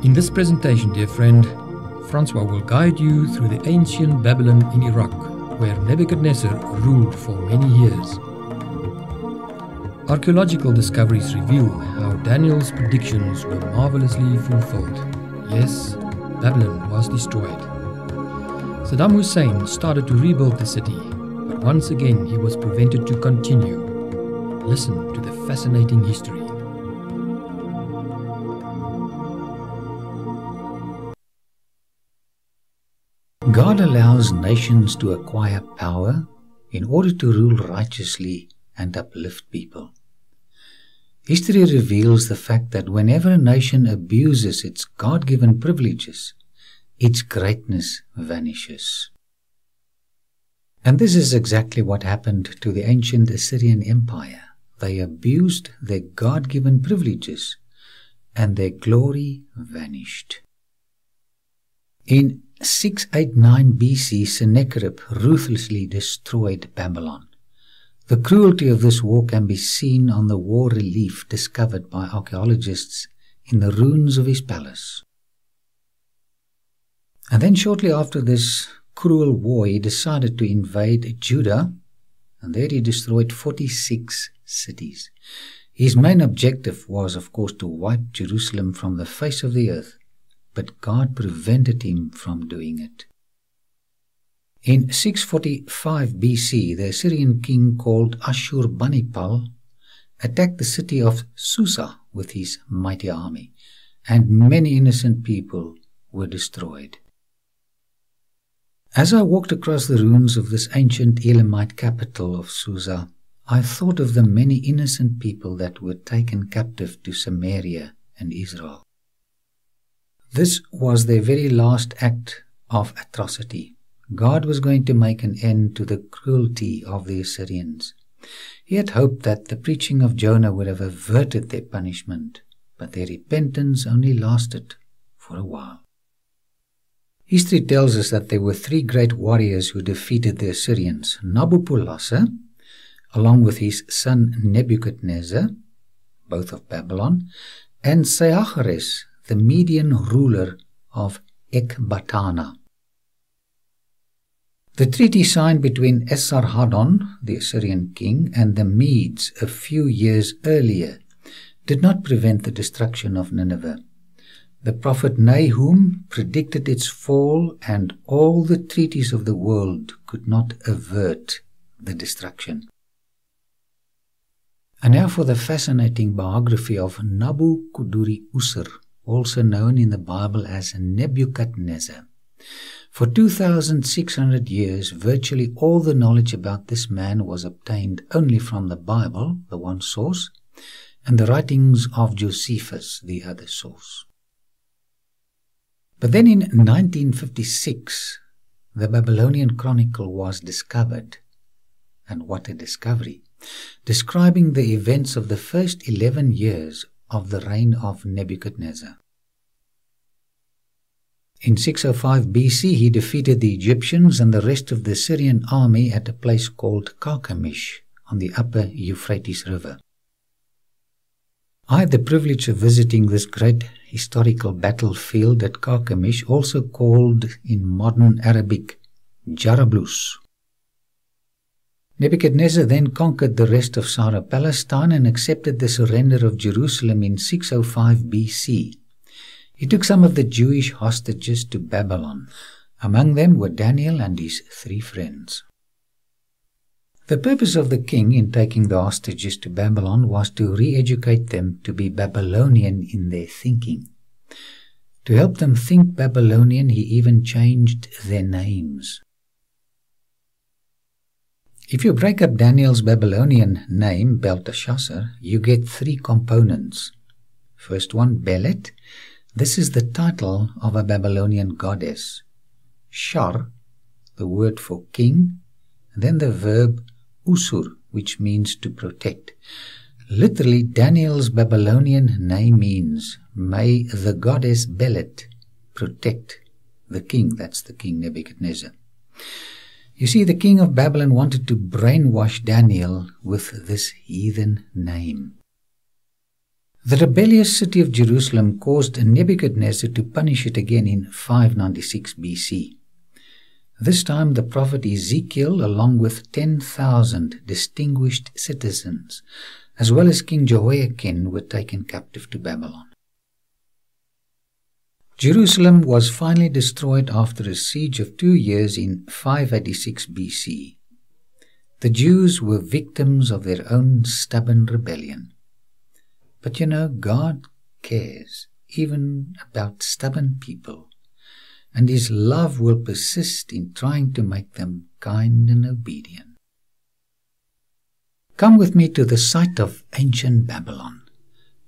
In this presentation, dear friend, Francois will guide you through the ancient Babylon in Iraq, where Nebuchadnezzar ruled for many years. Archaeological discoveries reveal how Daniel's predictions were marvelously fulfilled. Yes, Babylon was destroyed. Saddam Hussein started to rebuild the city, but once again he was prevented to continue. Listen to the fascinating history. God allows nations to acquire power in order to rule righteously and uplift people. History reveals the fact that whenever a nation abuses its God-given privileges, its greatness vanishes. And this is exactly what happened to the ancient Assyrian Empire. They abused their God-given privileges, and their glory vanished. In 689 BC, Sennacherib ruthlessly destroyed Babylon. The cruelty of this war can be seen on the war relief discovered by archaeologists in the ruins of his palace. And then shortly after this cruel war, he decided to invade Judah, and there he destroyed 46 cities. His main objective was, of course, to wipe Jerusalem from the face of the earth, but God prevented him from doing it. In 645 BC, the Assyrian king called Ashurbanipal attacked the city of Susa with his mighty army, and many innocent people were destroyed. As I walked across the ruins of this ancient Elamite capital of Susa, I thought of the many innocent people that were taken captive to Samaria and Israel. This was their very last act of atrocity. God was going to make an end to the cruelty of the Assyrians. He had hoped that the preaching of Jonah would have averted their punishment, but their repentance only lasted for a while. History tells us that there were three great warriors who defeated the Assyrians: Nabopolassar, along with his son Nebuchadnezzar, both of Babylon, and Sennacherib, the Median ruler of Ecbatana. The treaty signed between Esarhaddon, the Assyrian king, and the Medes a few years earlier did not prevent the destruction of Nineveh. The prophet Nahum predicted its fall, and all the treaties of the world could not avert the destruction. And now for the fascinating biography of Nabuchodonosor, also known in the Bible as Nebuchadnezzar. For 2,600 years, virtually all the knowledge about this man was obtained only from the Bible, the one source, and the writings of Josephus, the other source. But then in 1956, the Babylonian Chronicle was discovered. And what a discovery! Describing the events of the first 11 years of the reign of Nebuchadnezzar. In 605 BC, he defeated the Egyptians and the rest of the Syrian army at a place called Carchemish on the upper Euphrates River. I had the privilege of visiting this great historical battlefield at Carchemish, also called in modern Arabic Jarablus. Nebuchadnezzar then conquered the rest of Syro-Palestine and accepted the surrender of Jerusalem in 605 BC. He took some of the Jewish hostages to Babylon. Among them were Daniel and his 3 friends. The purpose of the king in taking the hostages to Babylon was to re-educate them to be Babylonian in their thinking. To help them think Babylonian, he even changed their names. If you break up Daniel's Babylonian name, Belteshazzar, you get 3 components. First one, Belet. This is the title of a Babylonian goddess. Shar, the word for king, and then the verb Usur, which means to protect. Literally, Daniel's Babylonian name means, may the goddess Belet protect the king. That's the king Nebuchadnezzar. You see, the king of Babylon wanted to brainwash Daniel with this heathen name. The rebellious city of Jerusalem caused Nebuchadnezzar to punish it again in 596 BC. This time the prophet Ezekiel, along with 10,000 distinguished citizens, as well as King Jehoiakim, were taken captive to Babylon. Jerusalem was finally destroyed after a siege of 2 years in 586 BC. The Jews were victims of their own stubborn rebellion. But God cares even about stubborn people, and His love will persist in trying to make them kind and obedient. Come with me to the site of ancient Babylon.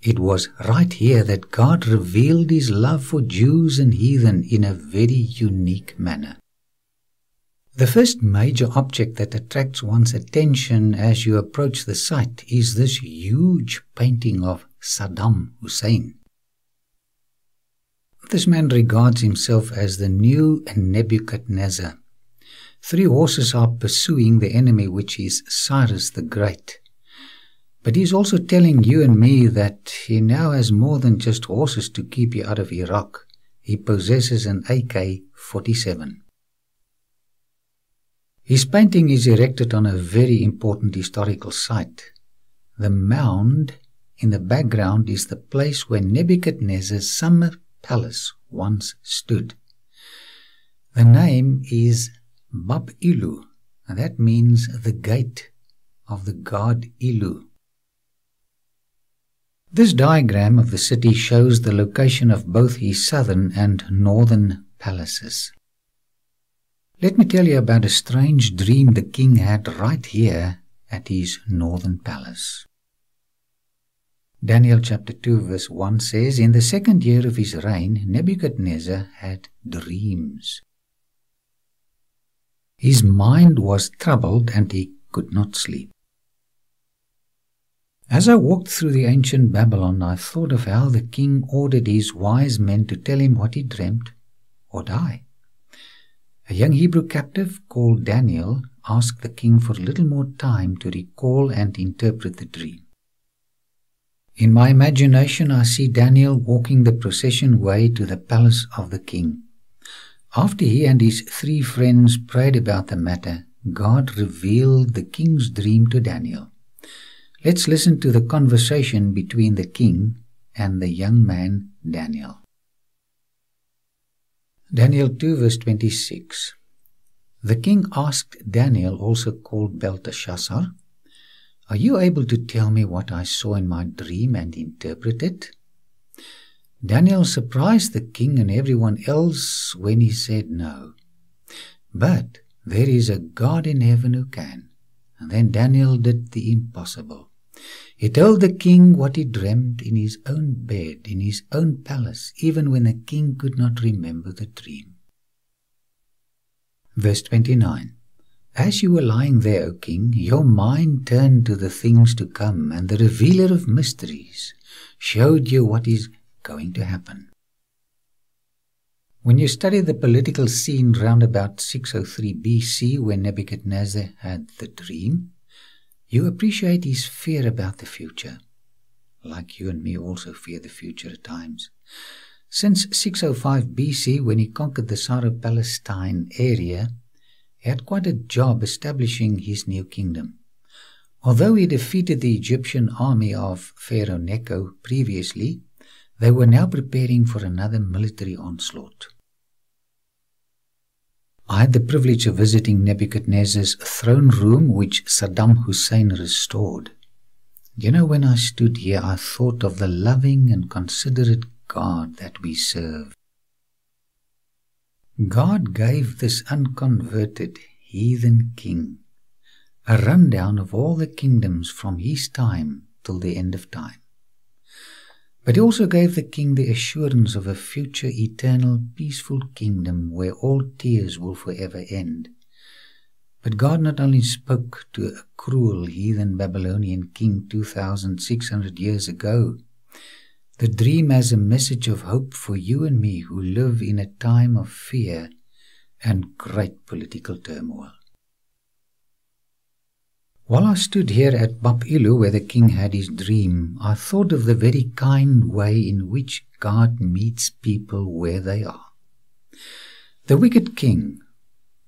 It was right here that God revealed His love for Jews and heathen in a very unique manner. The first major object that attracts one's attention as you approach the site is this huge painting of Saddam Hussein. This man regards himself as the new Nebuchadnezzar. 3 horses are pursuing the enemy, which is Cyrus the Great. But he's also telling you and me that he now has more than just horses to keep you out of Iraq. He possesses an AK-47. His painting is erected on a very important historical site. The mound in the background is the place where Nebuchadnezzar's summer palace once stood. The name is Bab-Ilu, and that means the gate of the god Ilu. This diagram of the city shows the location of both his southern and northern palaces. Let me tell you about a strange dream the king had right here at his northern palace. Daniel chapter 2 verse 1 says, "In the 2nd year of his reign, Nebuchadnezzar had dreams. His mind was troubled and he could not sleep." As I walked through the ancient Babylon, I thought of how the king ordered his wise men to tell him what he dreamt or die. A young Hebrew captive called Daniel asked the king for a little more time to recall and interpret the dream. In my imagination, I see Daniel walking the procession way to the palace of the king. After he and his 3 friends prayed about the matter, God revealed the king's dream to Daniel. Let's listen to the conversation between the king and the young man Daniel. Daniel 2 verse 26. The king asked Daniel, also called Belteshazzar, "Are you able to tell me what I saw in my dream and interpret it?" Daniel surprised the king and everyone else when he said no. But there is a God in heaven who can. And then Daniel did the impossible. He told the king what he dreamt in his own bed, in his own palace, even when the king could not remember the dream. Verse 29. "As you were lying there, O king, your mind turned to the things to come, and the revealer of mysteries showed you what is going to happen." When you study the political scene round about 603 BC, when Nebuchadnezzar had the dream, you appreciate his fear about the future. Like you and me also fear the future at times. Since 605 BC, when he conquered the Syro-Palestine area, he had quite a job establishing his new kingdom. Although he defeated the Egyptian army of Pharaoh Necho previously, they were now preparing for another military onslaught. I had the privilege of visiting Nebuchadnezzar's throne room, which Saddam Hussein restored. When I stood here, I thought of the loving and considerate God that we serve. God gave this unconverted heathen king a rundown of all the kingdoms from his time till the end of time. But he also gave the king the assurance of a future eternal peaceful kingdom where all tears will forever end. But God not only spoke to a cruel heathen Babylonian king 2,600 years ago, the dream has a message of hope for you and me who live in a time of fear and great political turmoil. While I stood here at Bab Ilu, where the king had his dream, I thought of the very kind way in which God meets people where they are. The wicked king,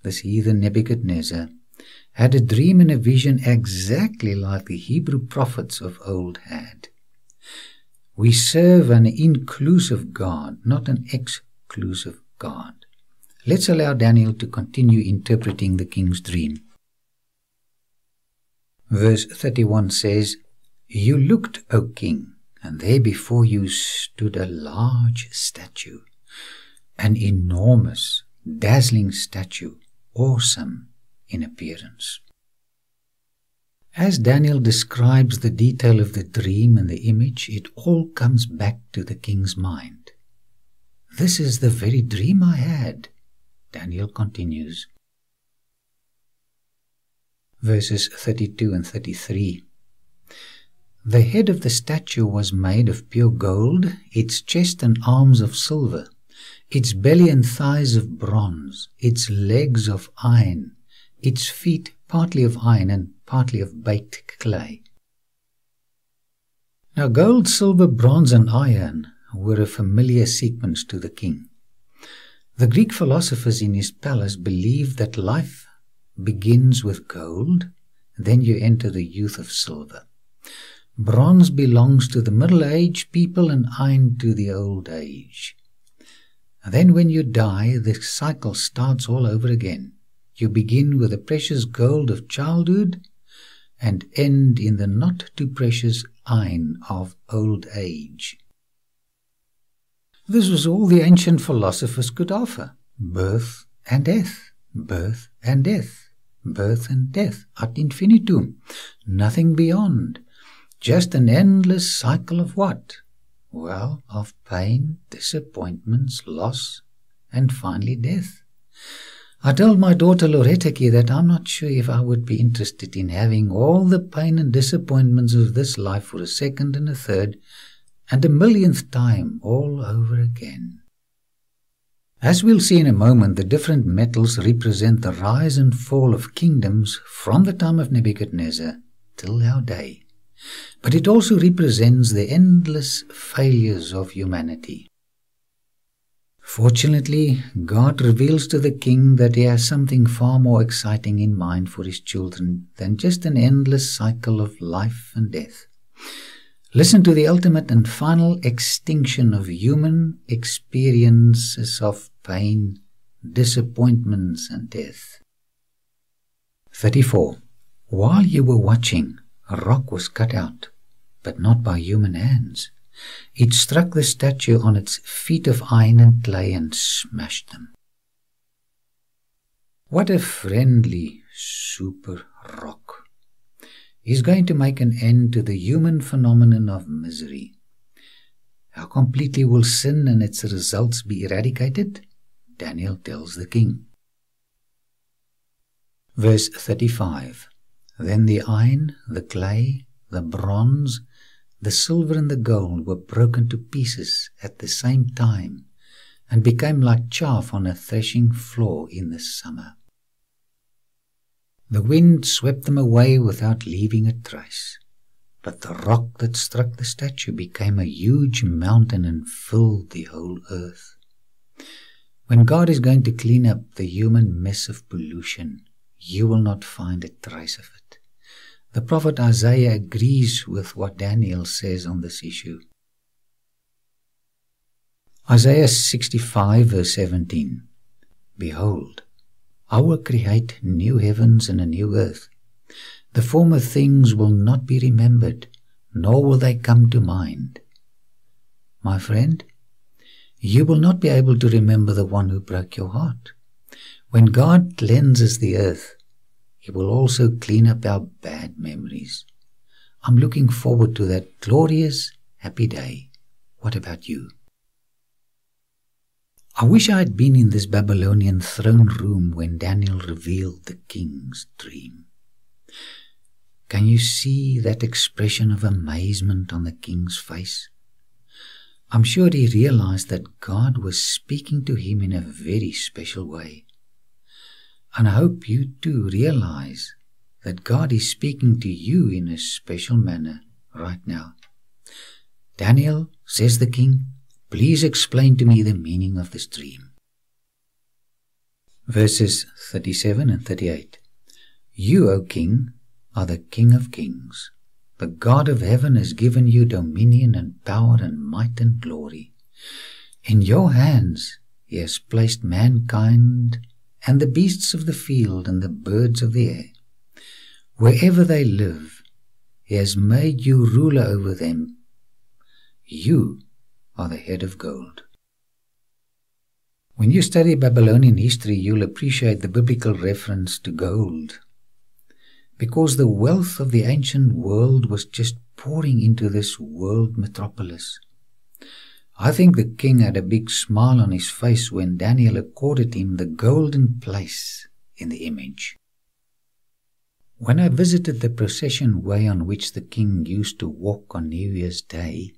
this heathen Nebuchadnezzar, had a dream and a vision exactly like the Hebrew prophets of old had. We serve an inclusive God, not an exclusive God. Let's allow Daniel to continue interpreting the king's dream. Verse 31 says, "You looked, O king, and there before you stood a large statue, an enormous, dazzling statue, awesome in appearance." As Daniel describes the detail of the dream and the image, it all comes back to the king's mind. "This is the very dream I had," Daniel continues. Verses 32 and 33. "The head of the statue was made of pure gold, its chest and arms of silver, its belly and thighs of bronze, its legs of iron, its feet partly of iron and partly of baked clay." Now gold, silver, bronze and iron were a familiar sequence to the king. The Greek philosophers in his palace believed that life begins with gold, then you enter the youth of silver. Bronze belongs to the middle-aged people and iron to the old age. Then when you die, the cycle starts all over again. You begin with the precious gold of childhood and end in the not-too-precious iron of old age. This was all the ancient philosophers could offer: birth and death, birth and death, birth and death, ad infinitum, nothing beyond. Just an endless cycle of what? Well, of pain, disappointments, loss, and finally death. I told my daughter Loretta that I'm not sure if I would be interested in having all the pain and disappointments of this life for a second and a third and a millionth time all over again. As we'll see in a moment, the different metals represent the rise and fall of kingdoms from the time of Nebuchadnezzar till our day. But it also represents the endless failures of humanity. Fortunately, God reveals to the king that he has something far more exciting in mind for his children than just an endless cycle of life and death. Listen to the ultimate and final extinction of human experiences of pain, disappointments, and death. 34. While you were watching, a rock was cut out, but not by human hands. It struck the statue on its feet of iron and clay and smashed them. What a friendly super rock is going to make an end to the human phenomenon of misery. How completely will sin and its results be eradicated? Daniel tells the king. Verse 35. Then the iron, the clay, the bronze, the silver and the gold were broken to pieces at the same time and became like chaff on a threshing floor in the summer. The wind swept them away without leaving a trace, but the rock that struck the statue became a huge mountain and filled the whole earth. When God is going to clean up the human mess of pollution, you will not find a trace of it. The prophet Isaiah agrees with what Daniel says on this issue. Isaiah 65 verse 17. Behold, I will create new heavens and a new earth. The former things will not be remembered, nor will they come to mind. My friend, you will not be able to remember the one who broke your heart. When God cleanses the earth, He will also clean up our bad memories. I'm looking forward to that glorious, happy day. What about you? I wish I had been in this Babylonian throne room when Daniel revealed the king's dream. Can you see that expression of amazement on the king's face? I'm sure he realized that God was speaking to him in a very special way. And I hope you too realize that God is speaking to you in a special manner right now. Daniel, says the king, please explain to me the meaning of this dream. Verses 37 and 38. You, O king, are the King of kings. The God of heaven has given you dominion and power and might and glory. In your hands he has placed mankind and the beasts of the field and the birds of the air. Wherever they live, he has made you ruler over them. You are the head of gold. When you study Babylonian history, you'll appreciate the biblical reference to gold, because the wealth of the ancient world was just pouring into this world metropolis. I think the king had a big smile on his face when Daniel accorded him the golden place in the image. When I visited the procession way on which the king used to walk on New Year's Day,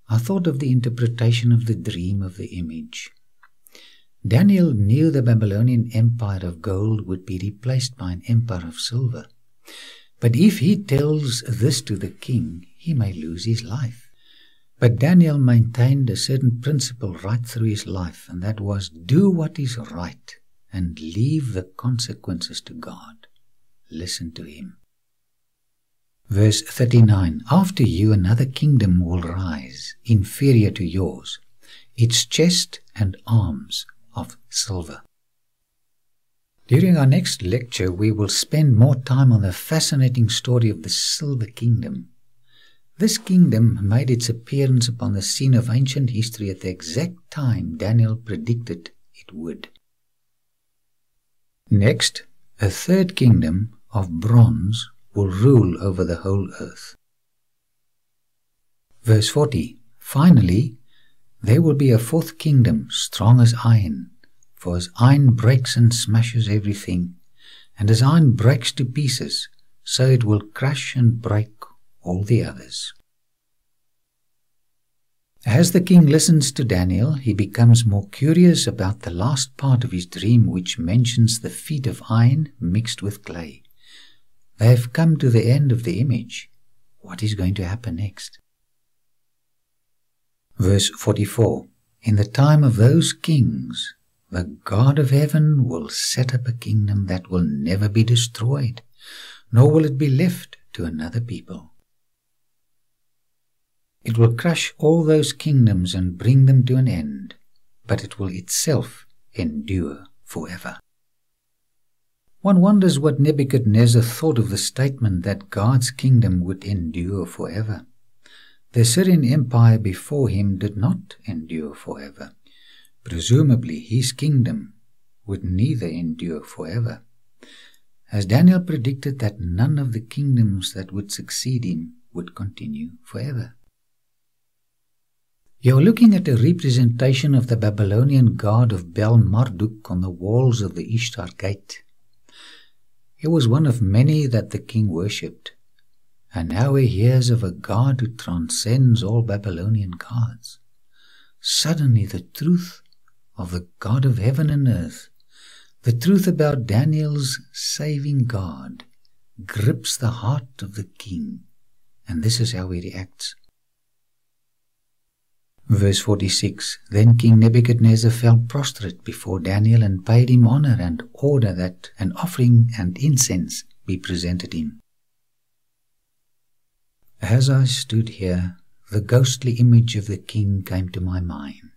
I thought of the interpretation of the dream of the image. Daniel knew the Babylonian empire of gold would be replaced by an empire of silver. But if he tells this to the king, he may lose his life. But Daniel maintained a certain principle right through his life, and that was, do what is right and leave the consequences to God. Listen to him. Verse 39. After you another kingdom will rise, inferior to yours, its chest and arms of silver. During our next lecture, we will spend more time on the fascinating story of the Silver Kingdom. This kingdom made its appearance upon the scene of ancient history at the exact time Daniel predicted it would. Next, a third kingdom of bronze will rule over the whole earth. Verse 40. Finally, there will be a fourth kingdom, strong as iron. For as iron breaks and smashes everything, and as iron breaks to pieces, so it will crush and break all the others. As the king listens to Daniel, he becomes more curious about the last part of his dream, which mentions the feet of iron mixed with clay. They have come to the end of the image. What is going to happen next? Verse 44. In the time of those kings, the God of heaven will set up a kingdom that will never be destroyed, nor will it be left to another people. It will crush all those kingdoms and bring them to an end, but it will itself endure forever. One wonders what Nebuchadnezzar thought of the statement that God's kingdom would endure forever. The Assyrian Empire before him did not endure forever. Presumably his kingdom would neither endure forever, as Daniel predicted that none of the kingdoms that would succeed him would continue forever. You are looking at a representation of the Babylonian god of Bel-Marduk on the walls of the Ishtar Gate. He was one of many that the king worshipped, and now he hears of a god who transcends all Babylonian gods. Suddenly the truth of the God of heaven and earth, the truth about Daniel's saving God, grips the heart of the king, and this is how he reacts. Verse 46. Then King Nebuchadnezzar fell prostrate before Daniel and paid him honor and order that an offering and incense be presented him. As I stood here, the ghostly image of the king came to my mind.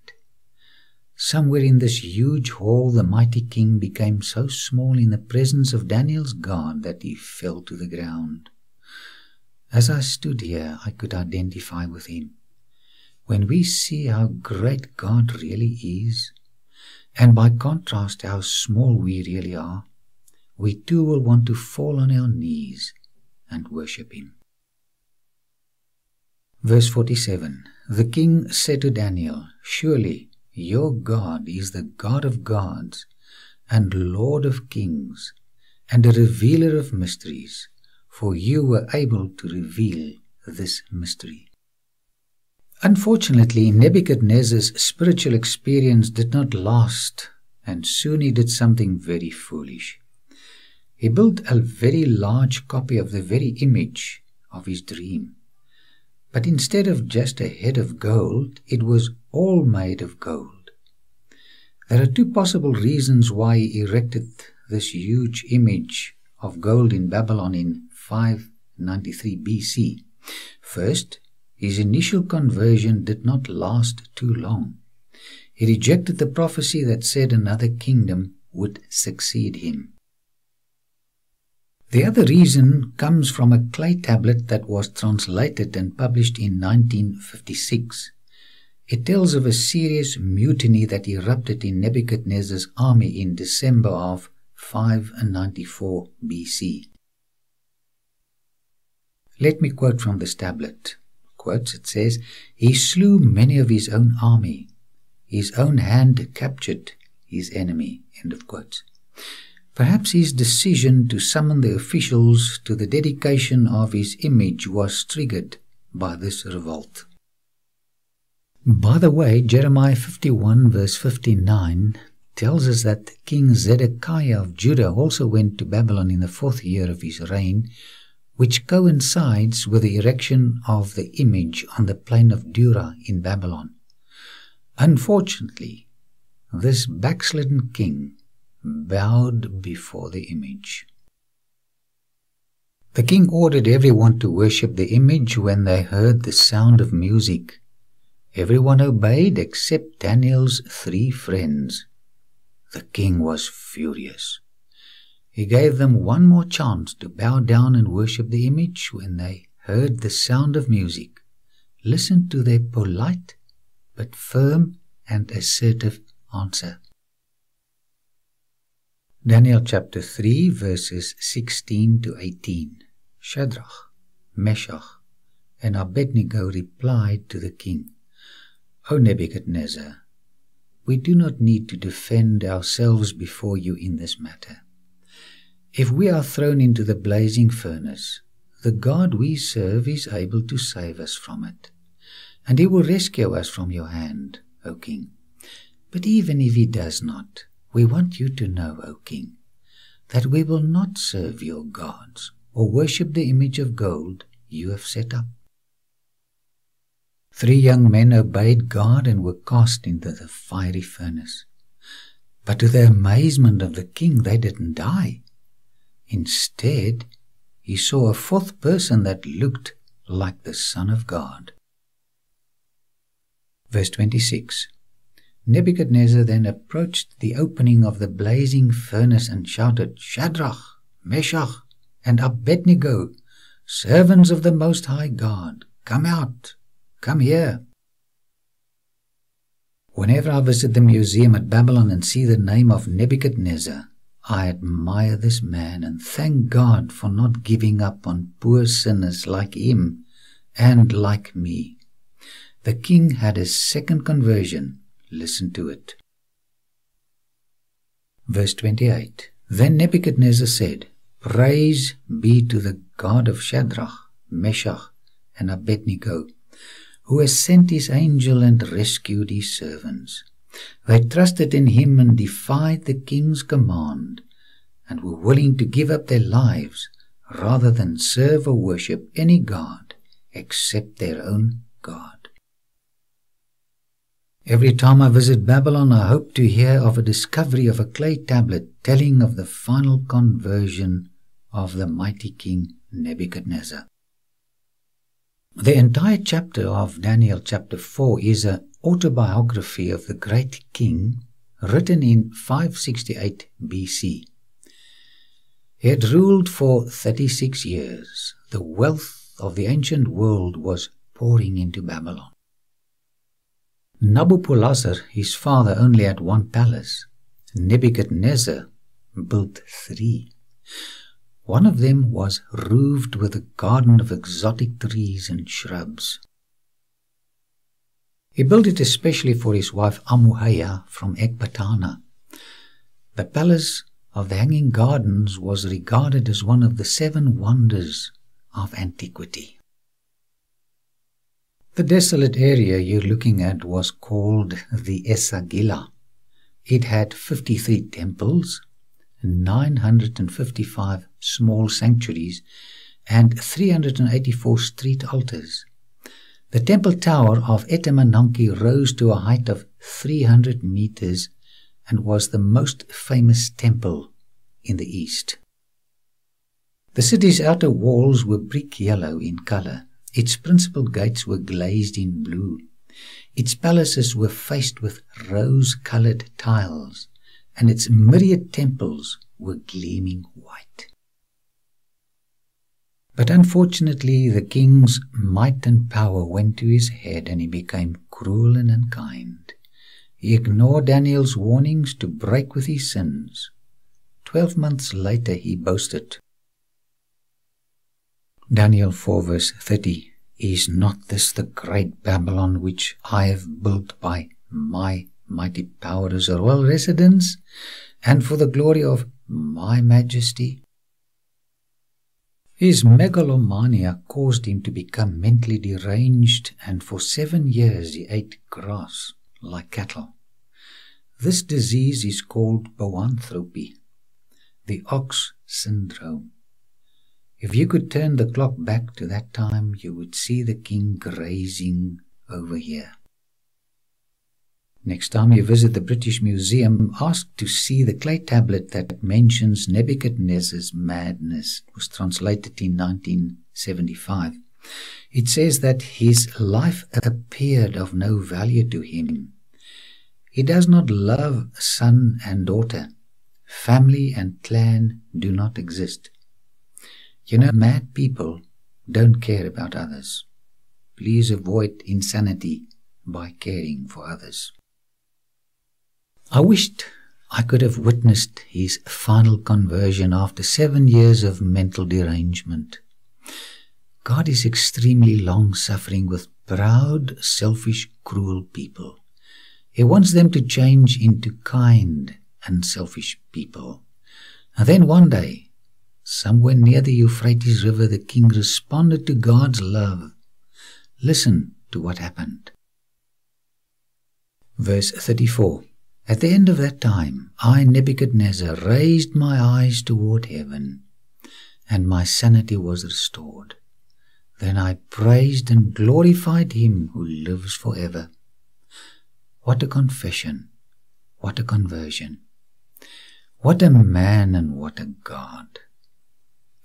Somewhere in this huge hall, the mighty king became so small in the presence of Daniel's God that he fell to the ground. As I stood here, I could identify with him. When we see how great God really is, and by contrast how small we really are, we too will want to fall on our knees and worship him. Verse 47. The king said to Daniel, surely your God is the God of gods and Lord of kings and a revealer of mysteries, for you were able to reveal this mystery. Unfortunately, Nebuchadnezzar's spiritual experience did not last, and soon he did something very foolish. He built a very large copy of the very image of his dream. But instead of just a head of gold, it was all made of gold. There are two possible reasons why he erected this huge image of gold in Babylon in 593 BC. First, his initial conversion did not last too long. He rejected the prophecy that said another kingdom would succeed him. The other reason comes from a clay tablet that was translated and published in 1956. It tells of a serious mutiny that erupted in Nebuchadnezzar's army in December of 594 BC. Let me quote from this tablet. Quotes, it says, "He slew many of his own army. His own hand captured his enemy." End of quotes. Perhaps his decision to summon the officials to the dedication of his image was triggered by this revolt. By the way, Jeremiah 51 verse 59 tells us that King Zedekiah of Judah also went to Babylon in the 4th year of his reign, which coincides with the erection of the image on the plain of Dura in Babylon. Unfortunately, this backslidden king bowed before the image. The king ordered everyone to worship the image when they heard the sound of music. Everyone obeyed except Daniel's 3 friends. The king was furious. He gave them one more chance to bow down and worship the image when they heard the sound of music. Listen to their polite but firm and assertive answer. Daniel chapter 3 verses 16 to 18. Shadrach, Meshach, and Abednego replied to the king, "O Nebuchadnezzar, we do not need to defend ourselves before you in this matter. If we are thrown into the blazing furnace, the God we serve is able to save us from it, and he will rescue us from your hand, O king. But even if he does not, we want you to know, O king, that we will not serve your gods or worship the image of gold you have set up." 3 young men obeyed God and were cast into the fiery furnace. But to the amazement of the king, they didn't die. Instead, he saw a 4th person that looked like the Son of God. Verse 26. Nebuchadnezzar then approached the opening of the blazing furnace and shouted, "Shadrach, Meshach, and Abednego, servants of the Most High God, come out, come here." Whenever I visit the museum at Babylon and see the name of Nebuchadnezzar, I admire this man and thank God for not giving up on poor sinners like him and like me. The king had a second conversion. Listen to it. Verse 28. Then Nebuchadnezzar said, "Praise be to the God of Shadrach, Meshach, and Abednego, who has sent his angel and rescued his servants. They trusted in him and defied the king's command, and were willing to give up their lives rather than serve or worship any god except their own God." Every time I visit Babylon, I hope to hear of a discovery of a clay tablet telling of the final conversion of the mighty king Nebuchadnezzar. The entire chapter of Daniel chapter 4 is an autobiography of the great king, written in 568 BC. He had ruled for 36 years. The wealth of the ancient world was pouring into Babylon. Nabopolassar, his father, only had 1 palace. Nebuchadnezzar built 3. One of them was roofed with a garden of exotic trees and shrubs. He built it especially for his wife Amuhaya from Ecbatana. The palace of the Hanging Gardens was regarded as one of the 7 wonders of antiquity. The desolate area you're looking at was called the Esagila. It had 53 temples, 955 small sanctuaries, and 384 street altars. The temple tower of Etemenanke rose to a height of 300 meters and was the most famous temple in the east. The city's outer walls were brick yellow in color. Its principal gates were glazed in blue. Its palaces were faced with rose-colored tiles, and its myriad temples were gleaming white. But unfortunately, the king's might and power went to his head, and he became cruel and unkind. He ignored Daniel's warnings to break with his sins. 12 months later, he boasted. Daniel 4 verse 30, Is not this the great Babylon which I have built by my mighty power as a royal residence, and for the glory of my majesty? His megalomania caused him to become mentally deranged, and for 7 years he ate grass like cattle. This disease is called boanthropy, the ox syndrome. If you could turn the clock back to that time, you would see the king grazing over here. Next time you visit the British Museum, ask to see the clay tablet that mentions Nebuchadnezzar's madness. It was translated in 1975. It says that his life appeared of no value to him. He does not love son and daughter. Family and clan do not exist. You know, mad people don't care about others. Please avoid insanity by caring for others. I wished I could have witnessed his final conversion after 7 years of mental derangement. God is extremely long-suffering with proud, selfish, cruel people. He wants them to change into kind, unselfish people. And then one day, somewhere near the Euphrates River, the king responded to God's love. Listen to what happened. Verse 34. At the end of that time, I, Nebuchadnezzar, raised my eyes toward heaven, and my sanity was restored. Then I praised and glorified him who lives forever. What a confession! What a conversion! What a man and what a God!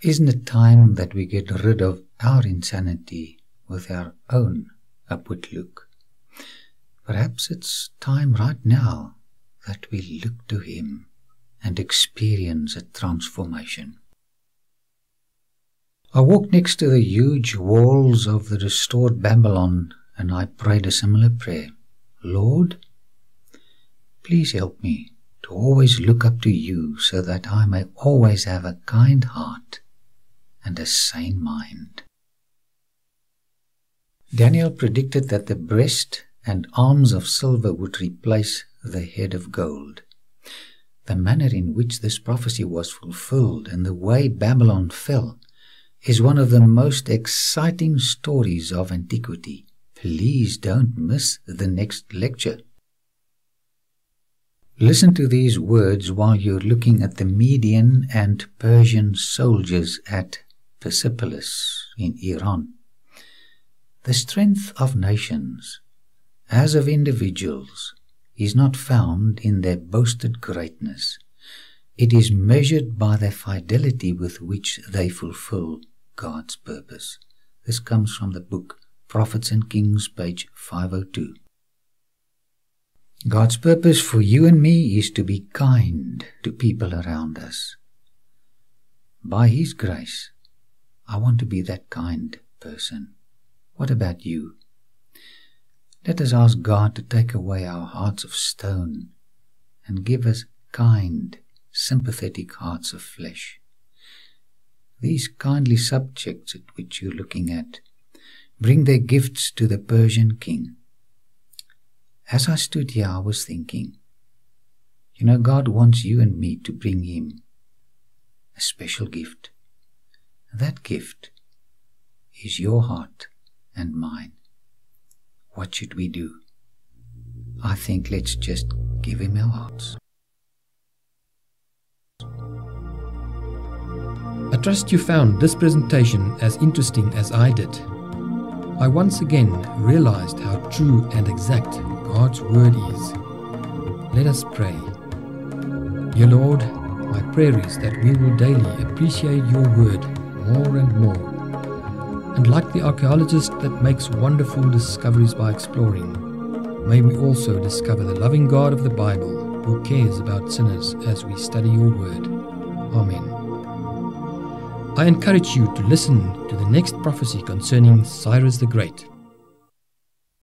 Isn't it time that we get rid of our insanity with our own upward look? Perhaps it's time right now that we look to him and experience a transformation. I walked next to the huge walls of the restored Babylon, and I prayed a similar prayer. Lord, please help me to always look up to you so that I may always have a kind heart and a sane mind. Daniel predicted that the breast and arms of silver would replace the head of gold. The manner in which this prophecy was fulfilled and the way Babylon fell is one of the most exciting stories of antiquity. Please don't miss the next lecture. Listen to these words while you're looking at the Median and Persian soldiers at Persepolis in Iran. The strength of nations, as of individuals, is not found in their boasted greatness. It is measured by the fidelity with which they fulfill God's purpose. This comes from the book Prophets and Kings, page 502. God's purpose for you and me is to be kind to people around us. By His grace, I want to be that kind person. What about you? Let us ask God to take away our hearts of stone and give us kind, sympathetic hearts of flesh. These kindly subjects at which you're looking at bring their gifts to the Persian king. As I stood here, I was thinking, God wants you and me to bring Him a special gift. That gift is your heart and mine. What should we do? I think let's just give Him our hearts. trust you found this presentation as interesting as I did. I once again realized how true and exact God's Word is. Let us pray. Dear Lord, my prayer is that we will daily appreciate your Word more and more. And like the archaeologist that makes wonderful discoveries by exploring, may we also discover the loving God of the Bible who cares about sinners as we study your Word. Amen. I encourage you to listen to the next prophecy concerning Cyrus the Great.